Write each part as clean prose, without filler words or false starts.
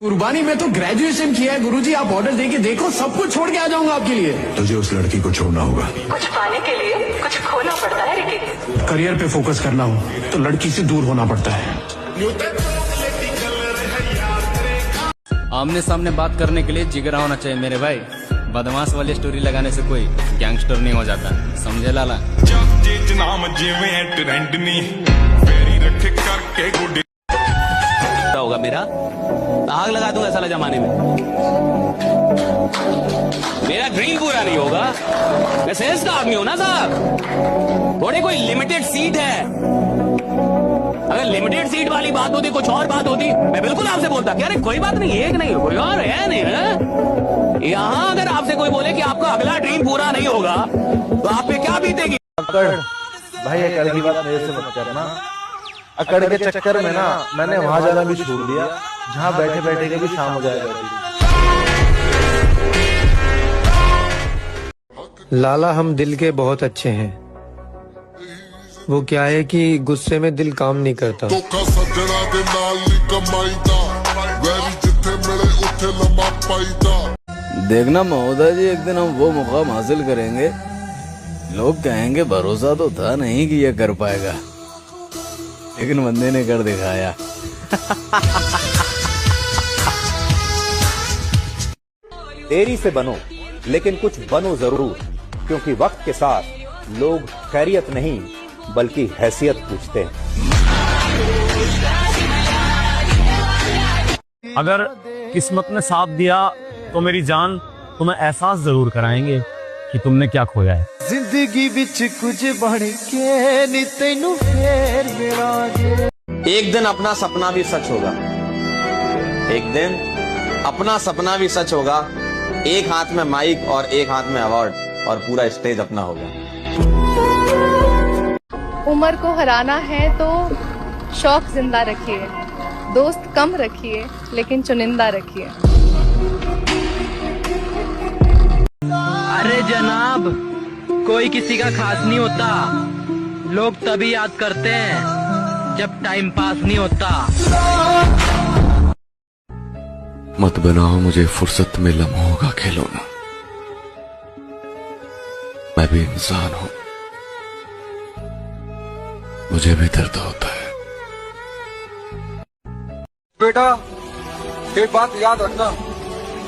कुर्बानी में तो ग्रेजुएशन किया है गुरुजी, आप ऑर्डर देके देखो, सब कुछ छोड़ के आ जाऊंगा आपके लिए। तुझे उस लड़की को छोड़ना होगा। कुछ पाने के लिए कुछ खोना पड़ता है रिकी। करियर पे फोकस करना हो तो लड़की से दूर होना पड़ता है। आमने सामने बात करने के लिए जिगरा होना चाहिए मेरे भाई। बदमाश वाली स्टोरी लगाने से कोई गैंगस्टर नहीं हो जाता, समझे लाला। होगा मेरा आग लगा दूंगा साला जमाने में। मेरा ड्रीम पूरा नहीं होगा। मैं सेल्स का आदमी हूं ना साहब, थोड़ी कोई लिमिटेड सीट है। अगर लिमिटेड सीट वाली बात होती, कुछ और बात होती, मैं बिल्कुल आपसे बोलता कि अरे कोई बात नहीं, एक नहीं कोई और है नहीं है। यहाँ अगर आपसे कोई बोले कि आपका अगला ड्रीम पूरा नहीं होगा तो आप पे क्या बीतेगी। भाई अकड़ की बात मेरे से मत करना। अकड़ के चक्कर में ना मैंने वहां जाना भी छोड़ दिया जहाँ बैठे बैठे के भी शाम हो जाएगा। लाला हम दिल के बहुत अच्छे हैं, वो क्या है कि गुस्से में दिल काम नहीं करता। देखना महोदय जी, एक दिन हम वो मुकाम हासिल करेंगे, लोग कहेंगे भरोसा तो था नहीं कि ये कर पाएगा, लेकिन बंदे ने कर दिखाया। देरी से बनो लेकिन कुछ बनो जरूर, क्योंकि वक्त के साथ लोग खैरियत नहीं बल्कि हैसियत पूछते हैं। अगर किस्मत ने साथ दिया तो मेरी जान तुम्हें एहसास जरूर कराएंगे कि तुमने क्या खोया है। जिंदगी बिच कुछ बढ़ के नी तैनू फेर मिलांगे। एक दिन अपना सपना भी सच होगा, एक दिन अपना सपना भी सच होगा। एक हाथ में माइक और एक हाथ में अवार्ड और पूरा स्टेज अपना होगा। उम्र को हराना है तो शौक जिंदा रखिए, दोस्त कम रखिए लेकिन चुनिंदा रखिए। अरे जनाब, कोई किसी का खास नहीं होता, लोग तभी याद करते हैं जब टाइम पास नहीं होता। मत बनाओ मुझे फुर्सत में लम्हों का खिलौना, मैं भी इंसान हूं, मुझे भी दर्द होता है। बेटा एक बात याद रखना,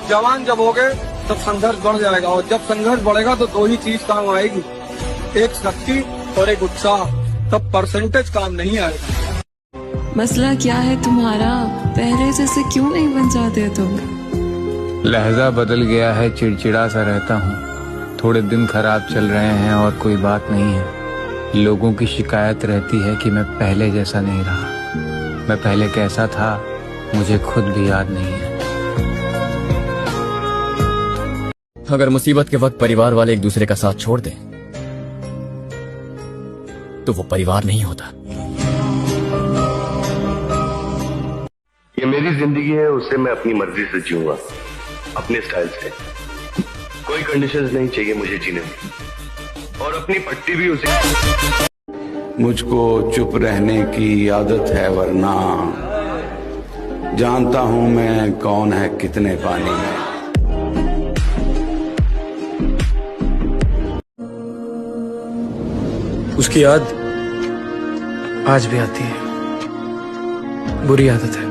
जवान जब होगे तब संघर्ष बढ़ जाएगा, और जब संघर्ष बढ़ेगा तो दो ही चीज काम आएगी, एक शक्ति और एक उत्साह। तब परसेंटेज काम नहीं आएगा। मसला क्या है तुम्हारा, पहले जैसे क्यों नहीं बन जाते तुम? लहजा बदल गया है, चिड़चिड़ा सा रहता हूँ, थोड़े दिन खराब चल रहे हैं और कोई बात नहीं है। लोगों की शिकायत रहती है कि मैं पहले जैसा नहीं रहा, मैं पहले कैसा था मुझे खुद भी याद नहीं है। अगर मुसीबत के वक्त परिवार वाले एक दूसरे का साथ छोड़ दें तो वो परिवार नहीं होता। ये मेरी जिंदगी है, उसे मैं अपनी मर्जी से जीऊंगा, अपने स्टाइल से। कोई कंडीशंस नहीं चाहिए मुझे जीने में, और अपनी पट्टी भी उसे। मुझको चुप रहने की आदत है, वरना जानता हूं मैं कौन है कितने पानी में। उसकी याद आज भी आती है, बुरी आदत है,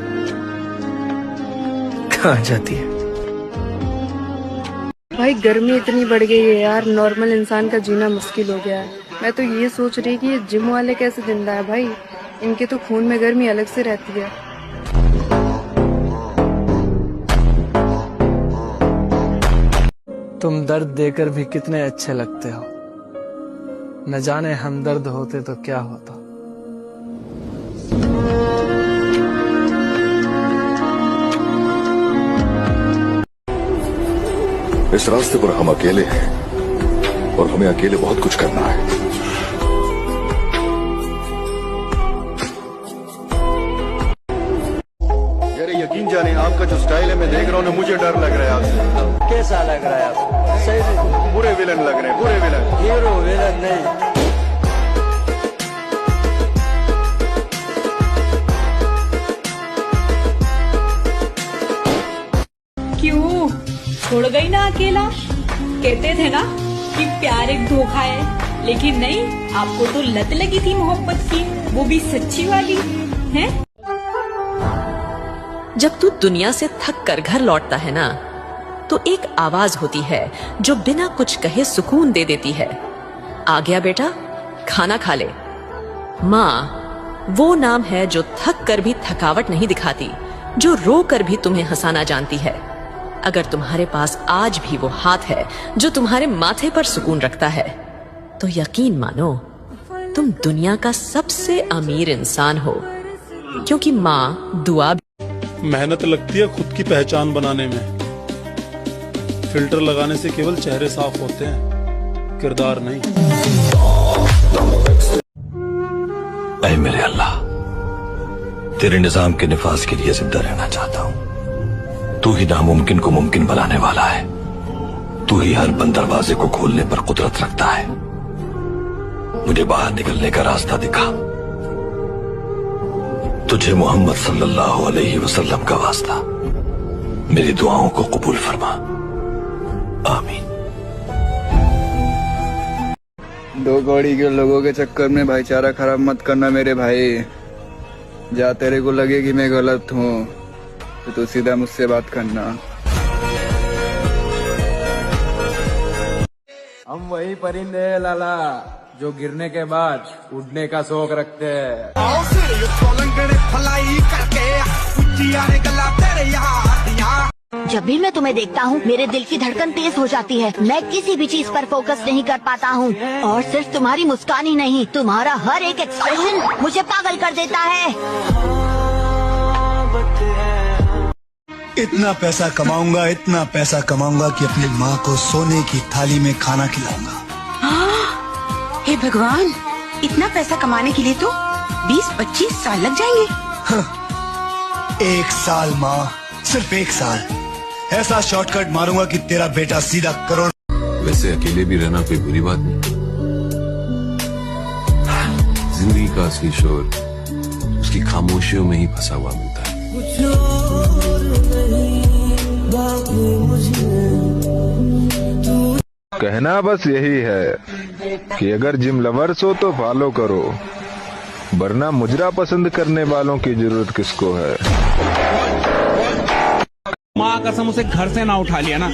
कहाँ जाती है। भाई गर्मी इतनी बढ़ गई है यार, नॉर्मल इंसान का जीना मुश्किल हो गया है। मैं तो ये सोच रही कि ये जिम वाले कैसे जिंदा है भाई, इनके तो खून में गर्मी अलग से रहती है। तुम दर्द देकर भी कितने अच्छे लगते हो, न जाने हमदर्द होते तो क्या होता। इस रास्ते पर हम अकेले हैं और हमें अकेले बहुत कुछ करना है। यार यकीन जाने आपका जो स्टाइल है मैं देख रहा हूँ ना, मुझे डर लग रहा है आपसे। कैसा लग रहा है आपको? सही से बुरे विलन लग रहे हैं, बुरे विलन। हीरो विलन नहीं। क्यों छोड़ गई ना अकेला? कहते थे ना कि प्यार एक धोखा है, लेकिन नहीं, आपको तो लत लगी थी मोहब्बत की, वो भी सच्ची वाली है। जब तू दुनिया से थक कर घर लौटता है ना, तो एक आवाज होती है जो बिना कुछ कहे सुकून दे देती है। आ गया बेटा, खाना खा ले। माँ वो नाम है जो थक कर भी थकावट नहीं दिखाती, जो रो कर भी तुम्हें हंसाना जानती है। अगर तुम्हारे पास आज भी वो हाथ है जो तुम्हारे माथे पर सुकून रखता है, तो यकीन मानो तुम दुनिया का सबसे अमीर इंसान हो, क्योंकि माँ दुआ। मेहनत लगती है खुद की पहचान बनाने में। फिल्टर लगाने से केवल चेहरे साफ होते हैं, किरदार नहीं। ऐ मेरे अल्लाह, तेरे निजाम के निफाज के लिए जिंदा रहना चाहता हूँ। तू ही नामुमकिन को मुमकिन बनाने वाला है। तू ही हर बंद दरवाजे को खोलने पर कुदरत रखता है। मुझे बाहर निकलने का रास्ता दिखा। तुझे मोहम्मद सल्लल्लाहु अलैहि वसल्लम का वास्ता, मेरी दुआओं को कबूल फरमा। आमीन। दो कौड़ी के लोगों के चक्कर में भाईचारा खराब मत करना मेरे भाई। जा तेरे को लगे कि मैं गलत हूँ तो तू सीधा मुझसे बात करना। हम वही परिंदे हैं लाला, जो गिरने के बाद उड़ने का शौक रखते हैं। जब भी मैं तुम्हें देखता हूँ मेरे दिल की धड़कन तेज हो जाती है। मैं किसी भी चीज पर फोकस नहीं कर पाता हूँ, और सिर्फ तुम्हारी मुस्कान ही नहीं, तुम्हारा हर एक एक्सप्रेशन मुझे पागल कर देता है। इतना पैसा कमाऊंगा, इतना पैसा कमाऊंगा कि अपनी माँ को सोने की थाली में खाना खिलाऊंगा। हे भगवान, इतना पैसा कमाने के लिए तो 20-25 साल लग जाएंगे। 1 साल माँ, सिर्फ 1 साल। ऐसा शॉर्टकट मारूंगा कि तेरा बेटा सीधा करोड़। वैसे अकेले भी रहना कोई बुरी बात नहीं। जिंदगी का असली शोर उसकी खामोशियों में ही फंसा हुआ मिलता है। कहना बस यही है कि अगर जिम लवर्स हो तो फॉलो करो, वरना मुजरा पसंद करने वालों की जरूरत किसको है। माँ कसम उसे घर से ना उठा लिया ना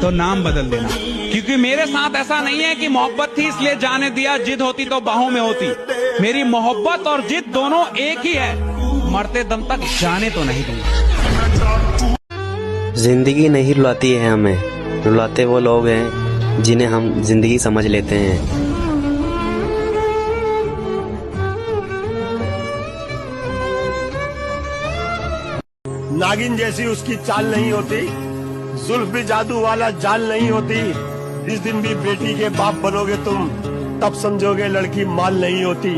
तो नाम बदल देना, क्योंकि मेरे साथ ऐसा नहीं है कि मोहब्बत थी इसलिए जाने दिया, जिद होती तो बाहों में होती। मेरी मोहब्बत और जिद दोनों एक ही है, मरते दम तक जाने तो नहीं दूंगा। जिंदगी नहीं रुलाती है हमें, रुलाते वो लोग हैं जिन्हें हम जिंदगी समझ लेते हैं। नागिन जैसी उसकी चाल नहीं होती, जुल्फ भी जादू वाला जाल नहीं होती। जिस दिन भी बेटी के बाप बनोगे तुम, तब समझोगे लड़की माल नहीं होती।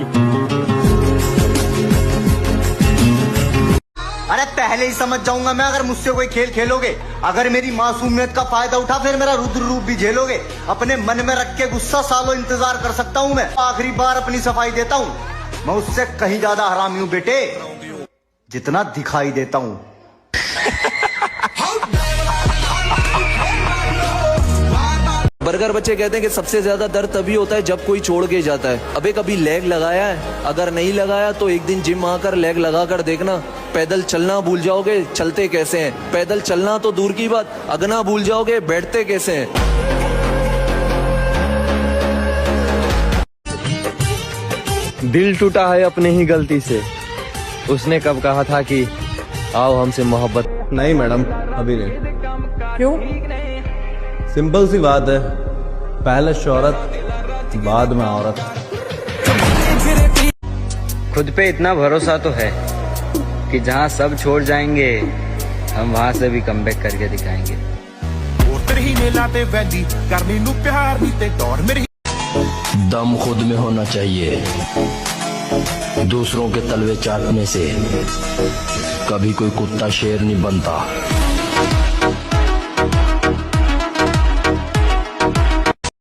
अरे पहले ही समझ जाऊंगा मैं अगर मुझसे कोई खेल खेलोगे। अगर मेरी मासूमियत का फायदा उठा फिर मेरा रुद्र रूप भी झेलोगे। अपने मन में रख के गुस्सा सालों इंतजार कर सकता हूँ मैं। आखिरी बार अपनी सफाई देता हूँ, मैं उससे कहीं ज्यादा हरामी हूँ बेटे, जितना दिखाई देता हूँ। बर्गर बच्चे कहते हैं कि सबसे ज्यादा दर्द तभी होता है जब कोई छोड़ के जाता है। अबे कभी लेग लगाया है? अगर नहीं लगाया तो एक दिन जिम आकर लेग लगा कर देखना। पैदल चलना भूल जाओगे चलते कैसे हैं। पैदल चलना तो दूर की बात, अगना भूल जाओगे बैठते कैसे हैं। दिल टूटा है अपने ही गलती से। उसने कब कहा था कि आओ हमसे मोहब्बत। नहीं मैडम, अभी नहीं। क्यों? सिंपल सी बात है, पहले शोहरत बाद में औरत। खुद पे इतना भरोसा तो है कि जहाँ सब छोड़ जाएंगे हम वहाँ से भी कमबैक करके दिखाएंगे। दम खुद में होना चाहिए, दूसरों के तलवे चाटने से कभी कोई कुत्ता शेर नहीं बनता।